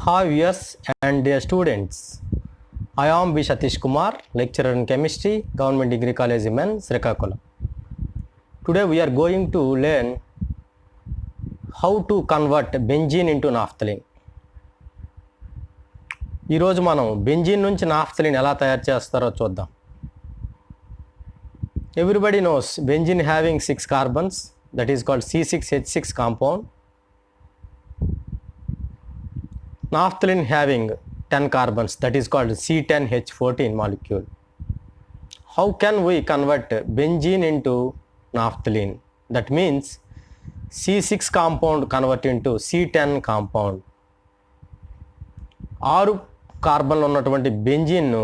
Hi viewers and dear students. I am B. Satish Kumar, lecturer in chemistry, Government Degree College Men, Srikakulam. Today we are going to learn how to convert benzene into naphthalene. ఈరోజు మనం benzene నుంచి naphthalene ఎలా తయారు చేస్తారో చూద్దాం. Everybody knows benzene having 6 carbons, that is called C6H6 compound. Naphthalene having 10 carbons, that is called C10H14 molecule. How can we convert benzene into naphthalene? That means C6 compound convert into C10 compound. 6 కార్బన్లు ఉన్నటువంటి బెంజీన్ను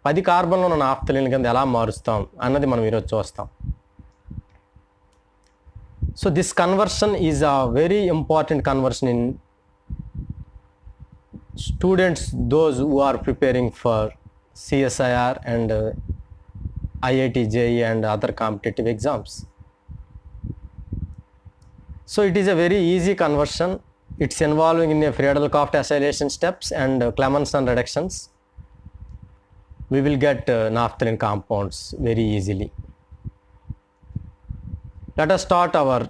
10 కార్బన్లు ఉన్న naphthalene కింద ఎలా మారుస్తాం అన్నది మనం ఈరోజు చూస్తాం. So this conversion is a very important conversion in students those who are preparing for CSIR అండ్ IIT JEE and other competitive exams. So it is a very easy conversion. It's involving in a Friedel-Crafts acylation steps and Clemmensen reductions. We will get naphthalene compounds very easily. Let us start our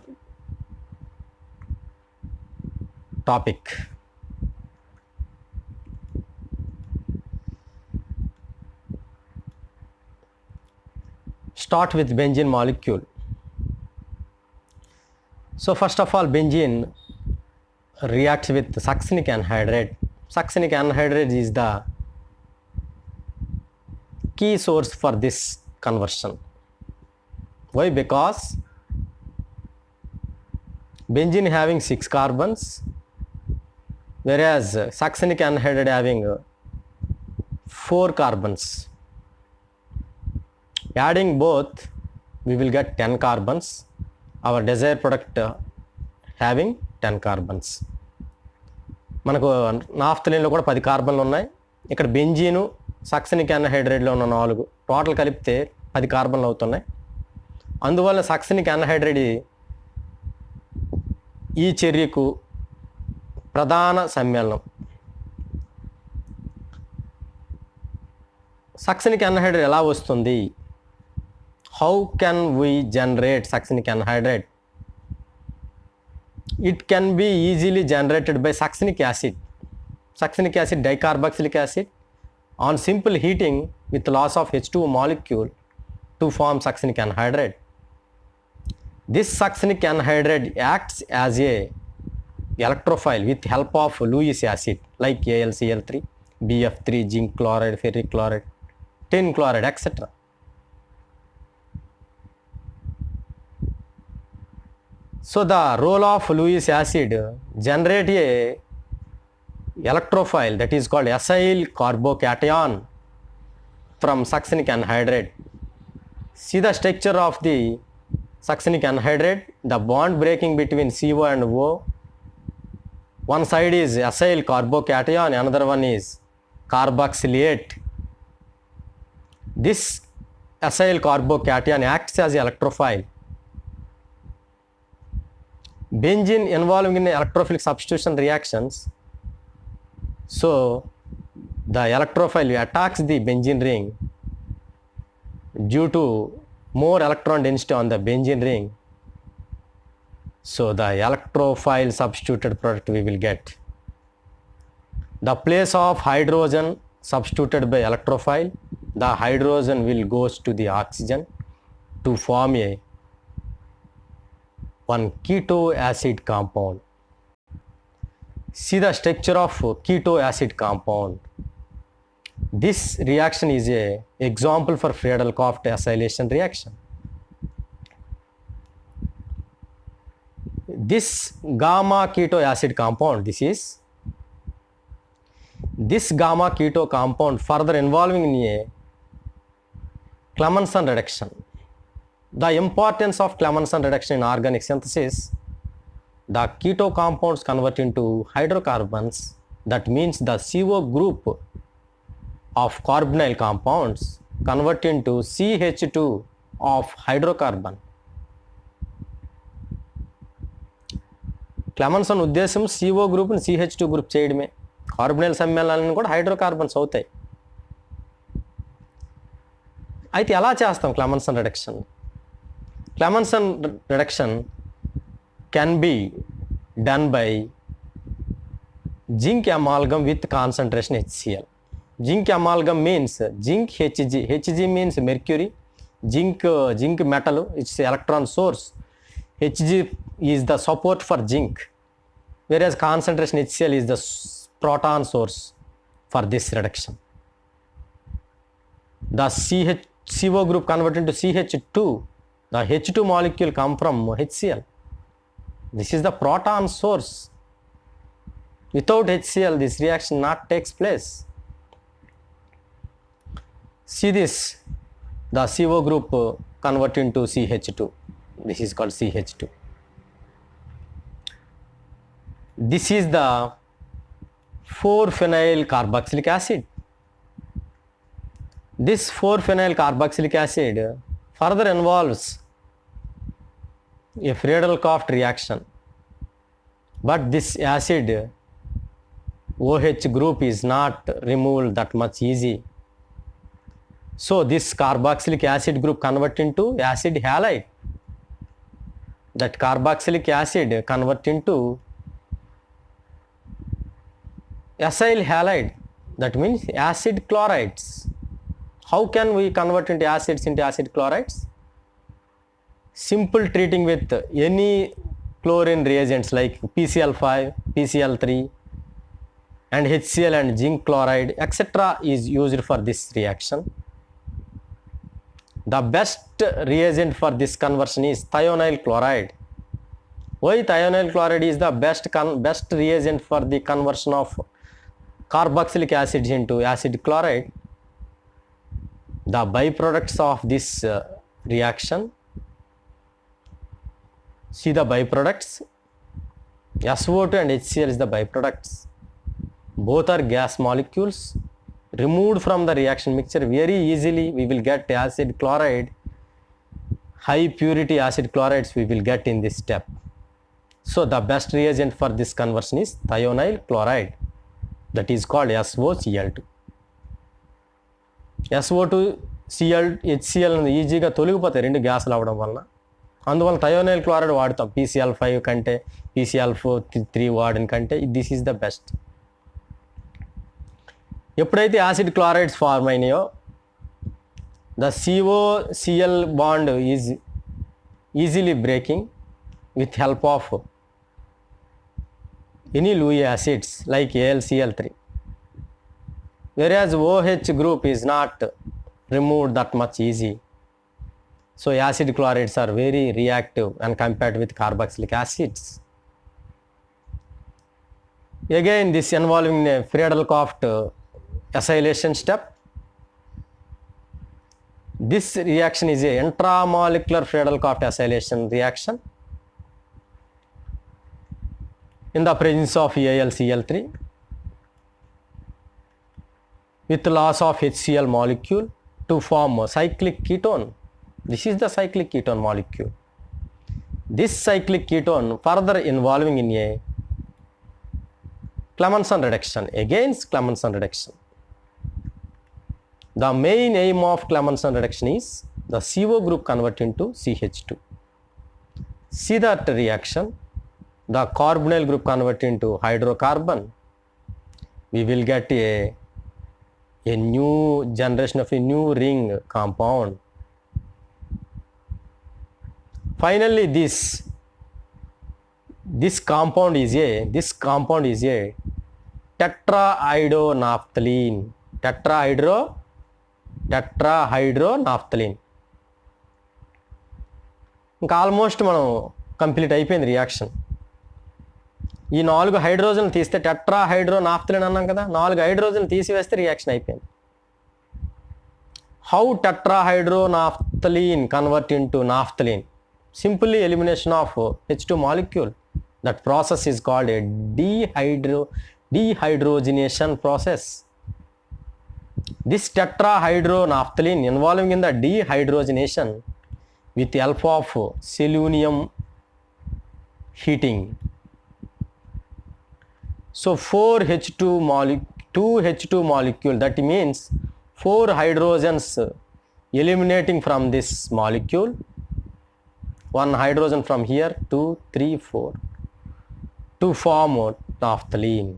topic. Start with benzene molecule. So first of all, benzene reacts with succinic anhydride. Succinic anhydride is the key source for this conversion. Why? Because benzene having 6 carbons, whereas succinic anhydride having 4 carbons. Adding both, we will get 10 carbons. Our desired product having 10 carbons. మనకు నాఫ్థలిన్లో కూడా 10 కార్బన్లు ఉన్నాయి. ఇక్కడ బెంజీను succinic యాన్హైడ్రైడ్లో ఉన్న 4 total కలిపితే 10 కార్బన్లు అవుతున్నాయి. అందువల్ల succinic యాన్హైడ్రైడ్ ఈ చర్యకు ప్రధాన సమ్మేళనం. సక్సినిక్ యాన్హైడ్రైడ్ ఎలా వస్తుంది? How can we generate succinic anhydride? It can be easily generated by succinic acid. Succinic acid, dicarboxylic acid, on simple heating with loss of H2 molecule to form succinic anhydride. This succinic anhydride acts as a electrophile with help of Lewis acid like AlCl3, BF3, zinc chloride, ferric chloride, tin chloride, etc. So the role of Lewis acid generate a electrophile, that is called acyl carbocation from succinic anhydride. See the structure of the succinic anhydride, the bond breaking between CO and O. One side is acyl carbocation, another one is carboxylate. This acyl carbocation acts as an electrophile. Benzene involving in electrophilic substitution reactions, so the electrophile attacks the benzene ring due to more electron density on the benzene ring. So the electrophile substituted product we will get. The place of hydrogen substituted by electrophile, the hydrogen will goes to the oxygen to form a one keto acid compound. See the structure of keto acid compound. This reaction is a example for Friedel-Crafts acylation reaction. This gamma keto acid compound, this gamma keto compound further involving in a Clemmensen reduction. The importance of Clemmensen reduction in organic synthesis, the keto compounds convert into hydrocarbons. That means the CO group of carbonyl compounds convert into CH2 of hydrocarbon. Clemmensen ఉద్దేశం CO గ్రూప్ని CH2 group చేయడమే. Carbonyl సమ్మేళనాలను కూడా hydrocarbons అవుతాయి. అయితే ఎలా చేస్తాం Clemmensen reduction? Clemmensen reduction can be done by zinc amalgam with concentration HCl. Zinc amalgam means zinc Hg. Hg means mercury. Zinc metal, it's electron source. Hg is the support for zinc, whereas concentration HCl is the proton source for this reduction. The CO group converted into CH2. The H2 molecule come from HCl. This is the proton source. Without HCl, this reaction not takes place. See this, the CO group convert into CH2. This is called CH2. This is the 4-phenyl carboxylic acid. This 4-phenyl carboxylic acid further involves a Friedel-Crafts reaction, but this acid OH group is not removed that much easy. So this carboxylic acid group convert into acid halide. That carboxylic acid convert into acyl halide. That means acid chlorides. How can we convert into acids into acid chlorides? Simple treating with any chlorine reagents like PCl5, PCl3 and HCl and zinc chloride etc. is used for this reaction. The best reagent for this conversion is thionyl chloride. Why thionyl chloride is the best reagent for the conversion of carboxylic acid into acid chloride? The byproducts of this reaction, see the byproducts, SO2 and HCl is the byproducts. Both are gas molecules removed from the reaction mixture. Very easily we will get acid chloride, high purity acid chlorides we will get in this step. So the best reagent for this conversion is thionyl chloride, that is called SOCl2. SO2 Cl HCl ఈజీగా తొలగిపోతాయి రెండు గ్యాసులు అవడం వలన. అందువల్ల థయోనైల్ chloride వాడతాం PCl5 కంటే, PCl3 వాడిన కంటే. This is the best. ఎప్పుడైతే యాసిడ్ క్లోరైడ్స్ ఫార్మ్ అయినాయో, the COCl bond is easily breaking with help of any Lewis acids like AlCl3, whereas OH group is not removed that much easy. So acid chlorides are very reactive and compared with carboxylic acids. Again this involving a Friedel-Crafts acylation step. This reaction is a intramolecular Friedel-Crafts acylation reaction in the presence of AlCl3 with loss of HCl molecule to form a cyclic ketone. This is the cyclic ketone molecule. This cyclic ketone further involving in a Clemmensen reduction, against Clemmensen reduction. The main aim of Clemmensen reduction is the CO group convert into CH2. See that reaction, the carbonyl group convert into hydrocarbon. We will get a new generation of a new ring compound. Finally this compound is a tetrahydronaphthalene. tetrahydronaphthalene. ఇంకా almost మనం complete అయిపోయింది reaction. ఈ 4 హైడ్రోజన్లు తీస్తే టెట్రాహైడ్రోనాఫ్థలిన్ అన్నాం కదా, 4 హైడ్రోజన్లు తీసివేస్తే reaction అయిపోయింది. How tetrahydronaphthalene convert into naphthalene? Simply elimination of H2 molecule. That process is called a dehydrogenation process. This tetrahydronaphthalene involving in the dehydrogenation with help of selenium heating. So 2H2 molecule, that means 4 hydrogens eliminating from this molecule. One hydrogen from here, 2, 3, 4, to form naphthalene.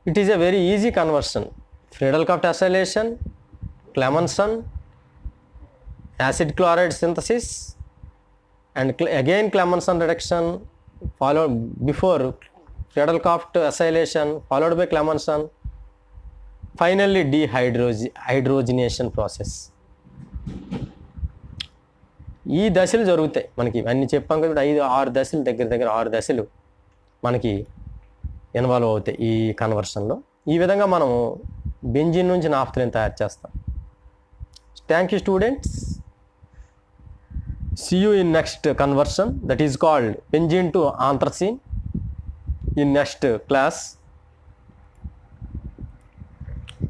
It is a very easy conversion. Friedel-Crafts acylation, Clemmensen, acid chloride synthesis, and again Clemmensen reduction, followed before Friedel-Crafts acylation, followed by Clemmensen, finally dehydrogenation process. ఈ దశలు జరుగుతాయి మనకి. అన్ని చెప్పాం కదా, 5-6 దశలు, దగ్గర 6 దశలు మనకి ఇన్వాల్వ్ అవుతాయి ఈ కన్వర్షన్లో. ఈ విధంగా మనం బెంజిన్ నుంచి నాఫ్థలిన్ తయారు చేస్తాం. Thank you students. See you in next conversion, that is called benzene to anthracene, in next class.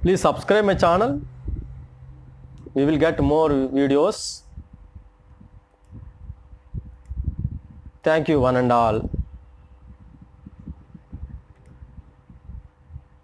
Please subscribe my channel. We will get more videos. Thank you one and all.